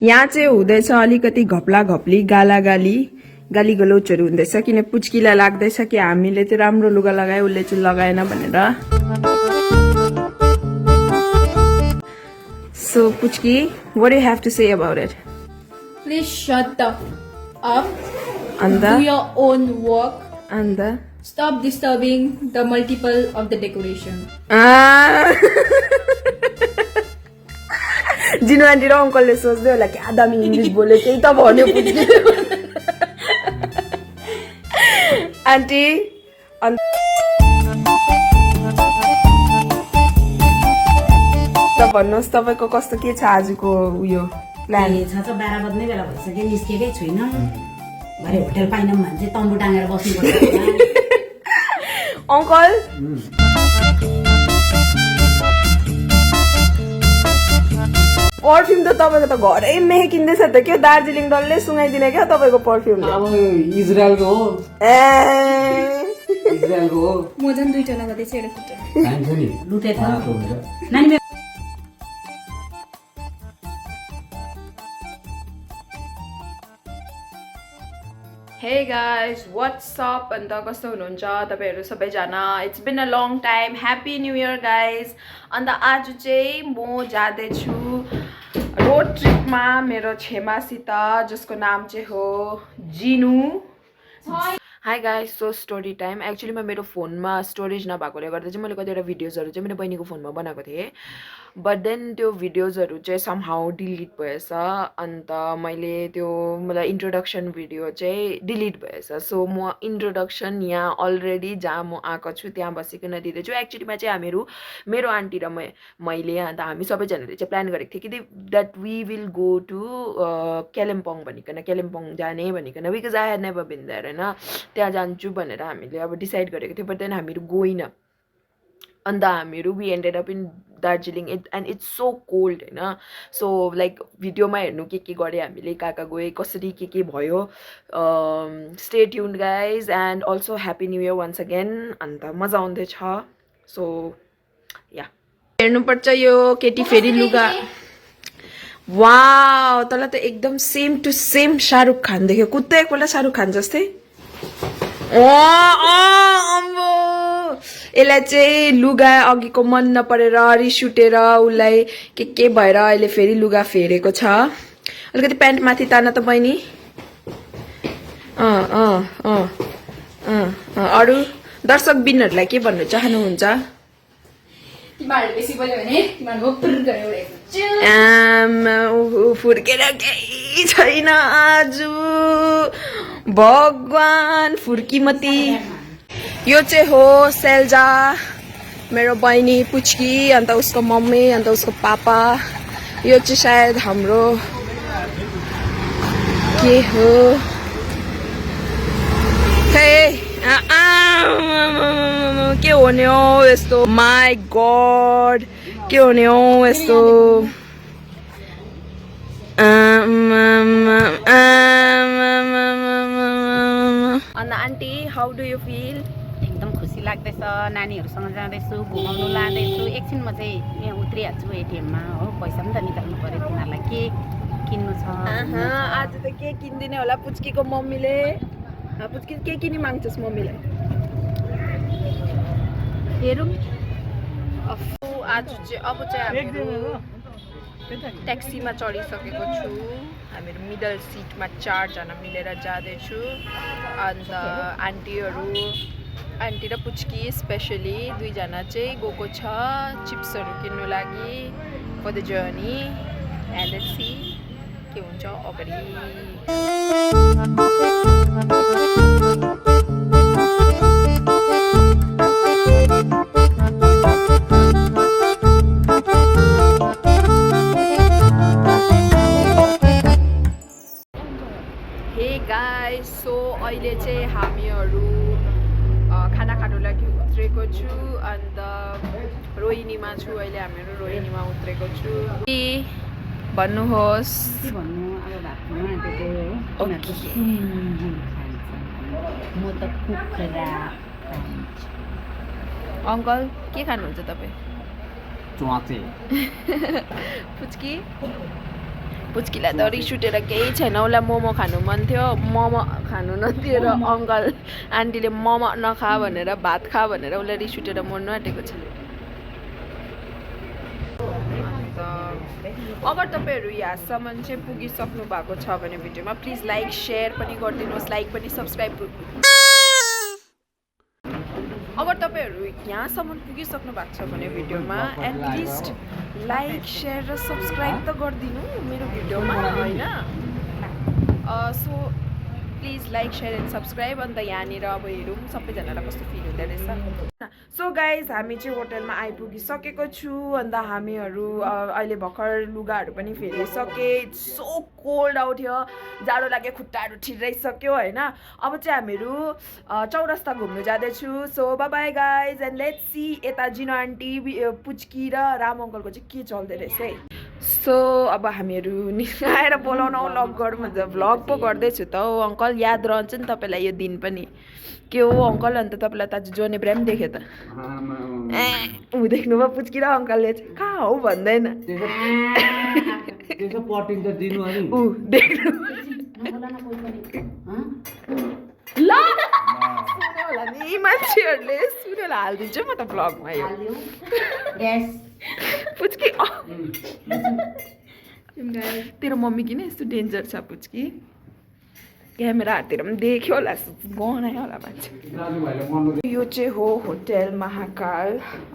यहाँ चाहिँ हुँदैछ अलिकति घप्ला घप्ली गालागाली गाली गलौचहरू हुँदैछ किन पुच्कीलाई लाग्दैछ कि हामीले चाहिँ राम्रो लुगा लगायो उसले चाहिँ लगाएन भनेर So Puchki, what do you have to say about it? Please shut the up. And Do your own work. and Stop disturbing the multiple of the decoration. Jinu aunty र अङ्कलले सोच्दै होला क्या दामी इङ्ग्लिस बोले त्यही त भन्यो पुच्की आन्टी भन्नुहोस् तपाईको कस्तो के छ आजको उयो प्लान छ 12 बज्ने बेला भइसक्यो निस्केकै छुइनँ भरे होटल पाइनौँ भने चाहिँ तम्बु टाँगेर बस्नुपर्छ अङ्कल पर्फ्युम त तपाईको त घरै मेहे किन्दैछ त के दार्जिलिङ डल्लै सुँगाइदिने क्या तपाईको पर्फ्युम अब इजरायलको हो इजरायलको हो म झन् दुईटा लगाउँदैछु एउटा खुट्टा खान्छ नि लुटे छ बाटो हुन्छ नानी Hey guys, what's up? अन्त कस्तो हुनुहुन्छ तपाईहरु सबैजना? It's been a long time. Happy New Year guys. अन्त आज चाहिँ म जाँदै छु रोड ट्रिपमा मेरो छेमासित जसको नाम चाहिँ हो Jinu. Hi guys, so story time. Actually म मेरो फोनमा स्टोरेज नभएकोले गर्दा चाहिँ मैले कतिवटा भिडियोजहरु चाहिँ मेरो बहिनीको फोनमा बनाएको थिएँ. बट देन त्यो भिडियोजहरु चाहिँ समहाउ डिलिट भएछ. अन्त मैले त्यो मलाई इन्ट्रोडक्सन भिडियो चाहिँ डिलिट भएछ. सो म इन्ट्रोडक्सन यहाँ अलरेडी जहाँ म आएको छु त्यहाँ बसिकन दिँदै छु. एक्चुअलीमा चाहिँ हामीहरू मेरो आन्टी र मैले अन्त हामी सबैजनाले चाहिँ प्लान गरेको थियौँ कि that we will go to Kalimpong भनिकन कालिम्पोङ जाने भनिकन because I had never been there हैन त्यहाँ जान्छु भनेर हामीले अब डिसाइड गरेको थियौँ. बट देन हामीहरू गइन अन्त हामीहरू we ended up in Darjeeling and it's so cold हैन. सो लाइक भिडियोमा हेर्नु के गरे हामीले कहाँ गए कसरी के भयो. Stay tuned guys and also happy new year once again. अन्त मजा आउँदैछ. सो या हेर्नुपर्छ यो केटी फेरि लुगा. वाउ तँलाई त एकदम same to same Shahrukh Khan देख्यो. कुद्दै एकपल्ट शाहरुख खान जस्तै. यसलाई चाहिँ लुगा अघिको मन नपरेर रिस उठेर उसलाई के भएर अहिले फेरि लुगा फेरेको छ. अलिकति प्यान्ट माथि तान त बहिनी. अरू दर्शक बिनहरूलाई के भन्नु चाहनुहुन्छ? तिमीहरूले बेसी बोल्यो भने तिमीहरूको पुर गरेर उडेको. फुर्केर केही छैन आज भगवान फुर्कीमती. यो चाहिँ हो सेल्जा मेरो बहिनी पुच्की अन्त उसको मम्मी अन्त उसको पापा. यो चाहिँ सायद हाम्रो के हो के हुने हो यस्तो. माई गड के हुने हो यस्तो. अन्त aunty how do you feel? एकदम खुसी लाग्दैछ. नानीहरूसँग जाँदैछु घुमाउनु लाँदैछु. एकछिन म चाहिँ यहाँ उत्रिहाल्छु एटिएममा हो. पैसा पनि त निकाल्नु पर्यो तिनीहरूलाई के किन्नु छ. आज त के किन्दिने होला पुच्कीको मम्मीले. पुच्की के किनी माग्छस् मम्मीलाई? हेरौँ आज चाहिँ अब चाहिँ हामीहरू ट्याक्सीमा चढिसकेको छु. हामीहरू मिडल सिटमा 4 जना मिलेर जाँदैछु. अन्त आन्टी र पुच्की स्पेसली 2 जना चाहिँ गएको छ चिप्सहरू किन्नु लागि for the journey. And let's see के हुन्छ अगाडि. सो अहिले चाहिँ हामीहरू खाना खानु लागि उत्रेको छु. अन्त रोहिणीमा छु अहिले. हामीहरू रोहिणीमा उत्रेको छु. भन्नुहोस्. भन्नु अब भातमा त्यो म त कुखुरा अङ्कल के खानुहुन्छ तपाईँ? च्वाचे पुच्की पुच्कीलाई त रिस उठेर केही छैन, उसलाई मोमो खानु मन थियो, मोमो खानु नदियो र अङ्कल आन्टीले मोमो नखा भनेर भात खा भनेर उसलाई रिस उठेर मर्नु आँटेको छ। अगर तपाईँहरू यहाँसम्म चाहिँ पुगिसक्नु भएको छ भने भिडियोमा प्लिज लाइक सेयर पनि गरिदिनुहोस्, लाइक पनि सब्सक्राइब। अगर तपाईँहरू यहाँसम्म पुगिसक्नु भएको छ भने भिडियोमा एटलिस्ट लाइक सेयर र सब्सक्राइब त गरिदिनु मेरो भिडियोमा होइन। So please like share and subscribe. अन्त यहाँनिर अब हेरौँ सबैजनालाई कस्तो फिल हुँदो रहेछ। सो गाइज हामी चाहिँ होटलमा आइपुगिसकेको छु। अन्त हामीहरू अहिले भर्खर लुगाहरू पनि फेरिसके। It's so cold out here, जाडो लाग्यो, खुट्टाहरू ठिर्राइसक्यो होइन। अब चाहिँ हामीहरू चौरस्ता घुम्नु जाँदैछु। So by by guys and let's C यता जिना आन्टी पुच्की र राम अङ्कलको चाहिँ के चल्दो रहेछ है। सो अब हामीहरू निस्काएर बोलाउन भ्लग गरौँ भन्छ, भ्लग पो गर्दैछु त हौ अङ्कल, याद रहन्छ नि तपाईँलाई यो दिन पनि। के हो अङ्कल, अन्त तपाईँलाई त आज जोने ब्राम देख्यो त ऊ देख्नुभयो पुच्की र अङ्कलले चाहिँ कहाँ हौ भन्दैन ऊ देख्नु ल सुन्यो होला नि मान्छेहरूले, सुन्यो होला, हालिदिन्छु म त भ्लगमा यो पुच्की। तेरो मम्मी किन यस्तो डेन्जर छ पुच्की, क्यामेराहरूतिर पनि देख्यो होला, गनायो होला मान्छे। यो चाहिँ हो होटेल महाकाल।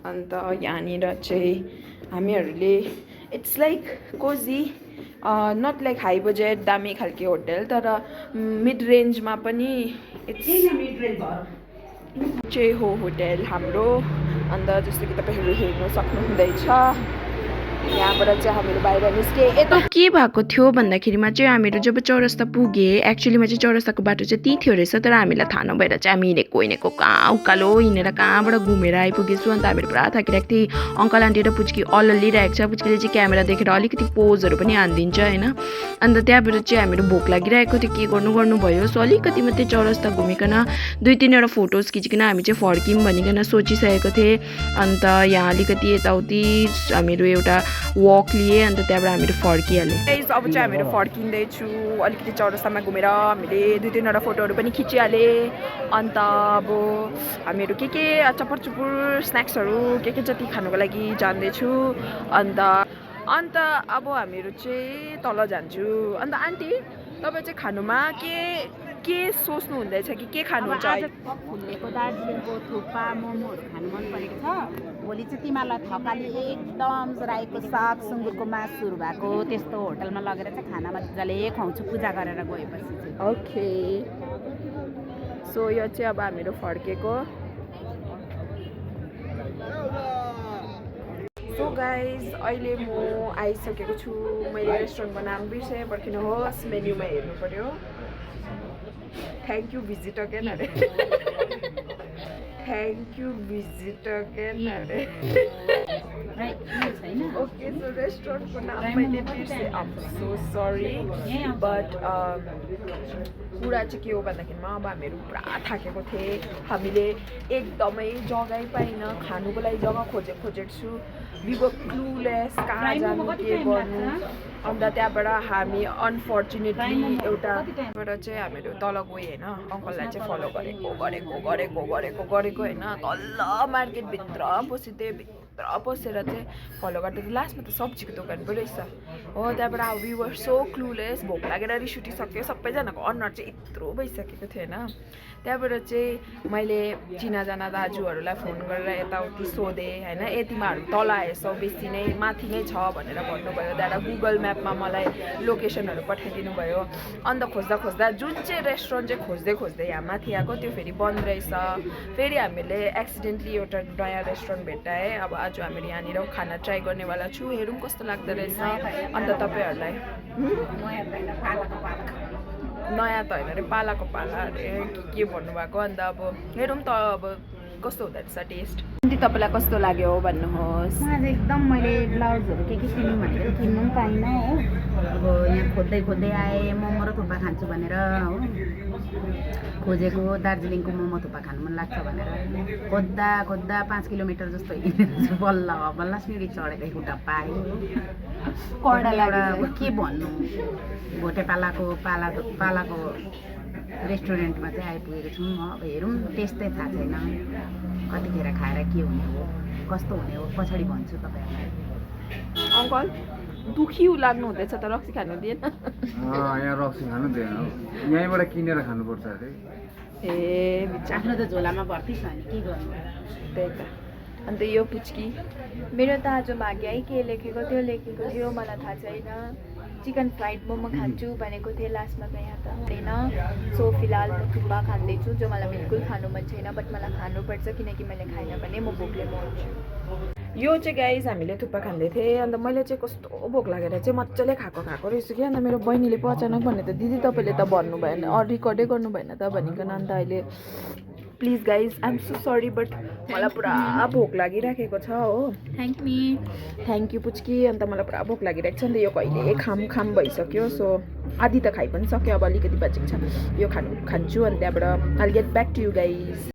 अन्त यहाँनिर चाहिँ हामीहरूले it's like cozy, not like high budget दामी खालके होटेल, तर मिड रेन्जमा पनि इट्स चाहिँ हो होटेल हाम्रो। अन्त जस्तो कि तपाईँहरू हेर्नु सक्नुहुँदैछ, यहाँबाट चाहिँ हामीहरू बाहिर निस्के। यता के भएको थियो भन्दाखेरिमा चाहिँ हामीहरू जब चौरस्ता पुगेँ, एक्चुअलीमा चाहिँ चौरस्ताको बाटो चाहिँ त्यहीँ थियो रहेछ, तर हामीलाई थाहा नभएर चाहिँ हामी हिँडेको कहाँ उकालो हिँडेर कहाँबाट घुमेर आइपुगेछु। अन्त हामीहरू पुरा थाकिरहेको थियौँ। अङ्कल आन्टी र पुच्की अल्लिरहेको छ, पुच्कीले चाहिँ क्यामेरा देखेर अलिकति पोजहरू पनि हानिदिन्छ होइन। अन्त त्यहाँबाट चाहिँ हामीहरू भोक लागिरहेको थियो, के गर्नु भयो। सो अलिकति मात्रै चौरस्ता घुमिकन 2-3वटा फोटोज खिचिकन हामी चाहिँ फर्क्यौँ भनिकन सोचिसकेको थिएँ। अन्त यहाँ अलिकति यताउति हामीहरू एउटा वक लिए, अन्त त्यहाँबाट हामीहरू फर्किहाल्यौँ। अब चाहिँ हामीहरू फर्किँदैछु, अलिकति चौरस्तामा घुमेर हामीले 2-3वटा फोटोहरू पनि खिचिहालेँ। अन्त अब हामीहरू के चपर चुपुर स्न्याक्सहरू के जति खानुको लागि जाँदैछु। अन्त अब हामीहरू चाहिँ तल जान्छु। अन्त आन्टी तपाईँ चाहिँ खानुमा के सोच्नु हुँदैछ कि के खानुहुन्छ? फुलेको दार्जिलिङको थुक्पा मोमोहरू खानु मन परेको छ। भोलि चाहिँ तिमीहरूलाई थकाली एकदम राईको साग सुँगुरको मासुहरू भएको त्यस्तो होटलमा लगेर चाहिँ खाना मजाले खुवाउँछु पूजा गरेर गएपछि चाहिँ। ओके, सो यो चाहिँ अब हामीहरू फर्केको। सो गाइज अहिले म आइसकेको छु। मैले रेस्टुरेन्टको नाम बिर्सेँ, पर्खिनुहोस्, मेन्युमा हेर्नु पर्यो। थ्याङ्क यू भिजिट अगेन अरे, थ्याङ्क यू भिजिट अगेन अरे। ओके, सो रेस्टुरेन्टको नाम मैले बिर्सेँ, आम सो सरी। बट कुरा चाहिँ के हो भन्दाखेरिमा अब हामीहरू पुरा थाकेको थिएँ, हामीले एकदमै जग्गै पाइन, खानुको लागि जग्गा खोजेको छु। वी वर क्लुलेस कहाँ जानु के गर्नु। अन्त त्यहाँबाट हामी अनफर्चुनेटली एउटाबाट चाहिँ हामीहरू तल गयो होइन, अङ्कललाई चाहिँ फलो गरेको होइन, तल्ल मार्केटभित्र पसिदियो, भित्र पसेर चाहिँ फलो गर्दै लास्टमा त सब्जीको दोकान पो रहेछ हो। त्यहाँबाट वी वर सो क्लुलेस, भोक लागेर रिस उठिसक्यो, सबैजनाको अनुहार चाहिँ यत्रो भइसकेको थियो होइन। त्यहाँबाट चाहिँ मैले चिनाजाना दाजुहरूलाई फोन गरेर यताउति सोधेँ होइन, तिमीहरू तल आएछौ बेसी नै माथि नै छ भनेर भन्नुभयो। त्यहाँबाट गुगल म्यापमा मलाई लोकेसनहरू पठाइदिनु भयो। अन्त खोज्दा जुन चाहिँ रेस्टुरेन्ट चाहिँ खोज्दै यहाँ माथि आएको त्यो फेरि बन्द रहेछ। फेरि हामीले एक्सिडेन्टली एउटा नयाँ रेस्टुरेन्ट भेट्टाएँ। अब आज हामीहरू यहाँनिर खाना ट्राई गर्नेवाला छु, हेरौँ कस्तो लाग्दो रहेछ। अन्त तपाईँहरूलाई नयाँ त होइन अरे, पालाको पाला अरे के भन्नुभएको। अन्त अब हेरौँ त अब कस्तो हुँदो रहेछ टेस्ट? अन्त तपाईँलाई कस्तो लाग्यो भन्नुहोस्। मलाई चाहिँ एकदम मैले ब्लाउजहरू के किन्नु भनेको किन्नु पनि पाइनँ हो। अब यहाँ खोज्दै खोज्दै आएँ मोमो र थुक्पा खान्छु भनेर हो। खोजेको दार्जिलिङको मोमो थुक्पा खानु मन लाग्छ भनेर खोज्दा खोज्दा 5 किलोमिटर जस्तो हिँडेर बल्ल सिँढी चढेर एउटा पाएँ। कडा एउटा अब के भन्नु, भोटे पालाको रेस्टुरेन्टमा चाहिँ आइपुगेको छौँ। अब हेरौँ, टेस्टै थाहा छैन कतिखेर खाएर के हुने हो कस्तो हुने हो पछाडि भन्छु तपाईँहरूलाई। अङ्कल दुखी लाग्नु हुँदैछ त रक्सी खानु दिएन? यहाँ रक्सी खानु दिएन, यहीँबाट किनेर खानुपर्छ अरे। ए बिचा आफ्नो त झोलामा भर्ती छ नि के गर्नु। त्यही त। अन्त यो पुच्की मेरो त आज भाग्य के लेखेको थियो मलाई थाहा छैन। चिकन फ्राइड मोमो खान्छु भनेको थिएँ लास्टमा त यहाँ त होइन। सो फिलहाल म थुक्पा खाँदैछु जो मलाई बिल्कुल खानु मन छैन, बट मलाई खानुपर्छ किनकि मैले खाइनँ भने म भोकले मर्छु। यो चाहिँ गाइज हामीले थुक्पा खाँदै थिएँ। अन्त मैले चाहिँ कस्तो भोक लागेर चाहिँ मजाले खाएको रहेछु कि। अन्त मेरो बहिनीले पो अचानक भने त दिदी तपाईँले त भन्नु भएन, रिकर्डै गर्नु भएन त भनिकन। अन्त अहिले please guys I am so sorry but मलाई पुरा भोक लागिराखेको छ हो। Thank you Puchki. अन्त मलाई पुरा भोक लागिरहेको छ। अन्त यो कहिले खाम भइसक्यो। सो आधी त खाइ पनि सक्यो, अब अलिकति बचेको छ। यो खान्छु अनि त्यहाँबाट I will get back to you guys.